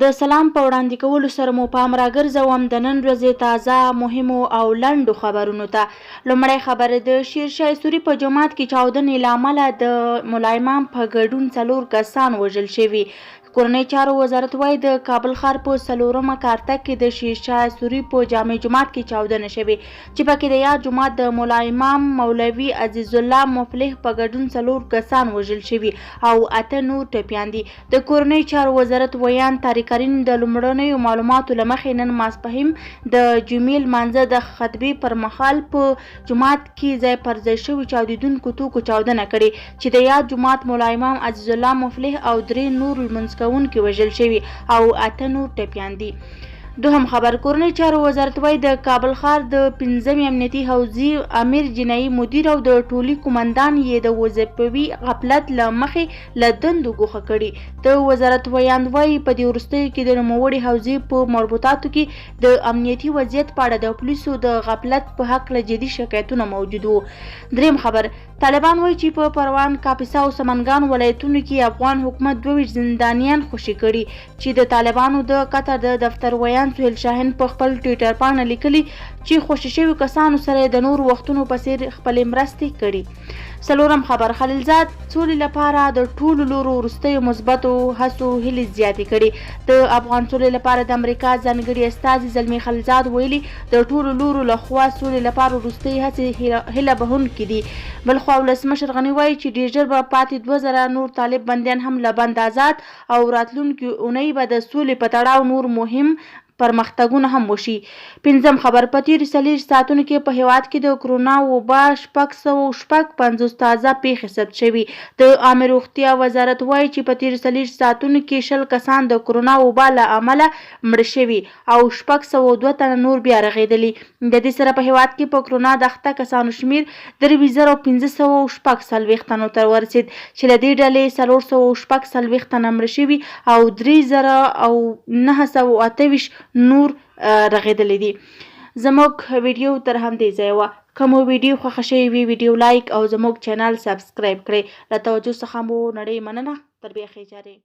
د سلام په وړاندې کولو سره مو پام راګرځوم د نن ورځې تازه مهمو او لنډو خبرونو ته. لومړی خبر د شیرشاه سوري په جومات کې چاودنې له امله د ملا امام په ګډون 4 کسان وژل شوي. کورنۍ چارو وزارت وایي د کابل ښار په 4مه کارته کې د شیرشاه سوري په جامع جومات کې چاودنه شوې چې پکې د یاد جومات د ملا امام مولوي عزیز الله مفلح په ګډون 4 کسان وژل شوي او 8 نور ټپیان دي. د کورنۍ چارو وزارت ویان تاریکارین د لومړنیو معلوماتو له مخې نن ماسپښین د جمعې لمانځه د خطبې پر مهال په جومات کې ځای پر ځای شوي چاودېدونکو توکو چاودنه کړې چې د یاد جومات ملا امام عزیز الله مفلح او 3 نور لمونځ کوونکي وژل شوي او 8 نور ټپیان دي. دوهم خبر کورنۍ چارو وزارت وایي د کابل ښار د 5مې امنیتي حوزې امیر جنایي مدیر او د ټولي قومندان یې د وظیفوي غفلت له مخې له دندو ګوښه کړي. د وزارت ویان وایي په دې وروستیو کې د نوموړې حوزې په مربوطاتو کې د امنیتي وضعیت په اړه د پولیسو د غفلت په هکله جدي شکایتونه موجود وو. دریم خبر طالبان وایي چې په پروان، کاپیسا او سمنګان ولایتونو کې افغان حکومت 22 زندانیان خوشي کړي چې د طالبانو د قطر د دفتر ویان سهیل شاهین په خپل ټویټر باندې لیکلي چې خوشي شوي کسانو سره د نور وختونو په څیر خپلې مرستې کړي. څلورم خبر خلیلزاد سولې لپاره د ټولو لورو وروستیو مثبتو هڅو هیلې زیاتې کړي. د افغان سولې لپاره د امریکا ځانګړي استازي زلمي خلیلزاد ویلي د ټولو لورو لخوا سولې لپاره وروستۍ هڅې هیله بهونکې دي. بلخوا ولسمشر غني وایي چې ډېر ژر به پاتې 2000 نور طالب بندیان هم له بند آزاد او راتلونکي اونۍ به د سولې په تړاو نور مهم پرمختګونه هم وشي. پنځم خبر په تېرو 40 ساعتونو کې په هیواد کې د کرونا وبا 650 تازه پیښې ثبت شوي. د عامه روغتیا وزارت وایي چې په تېرو 40 ساعتونو کې 20 کسان د کرونا وبا له امله مړه شوي او 602 تنه نور بیا رغېدلي. د دې سره په هیواد کې په کرونا د اخته کسانو شمیر 3546 تنو ته ورسېد چې له دې ډلې 446 تنه مړه شوي او 3928 نور رغېدلې دي. زموږ ویډیو تر همدې ځایه وه. که مو ویډیو خوښه شوې وي ویډیو لایک او زموږ چینل سبسکرایب کړئ. له توجه څخه مو نړۍ مننه. تر بیا ښې چارې.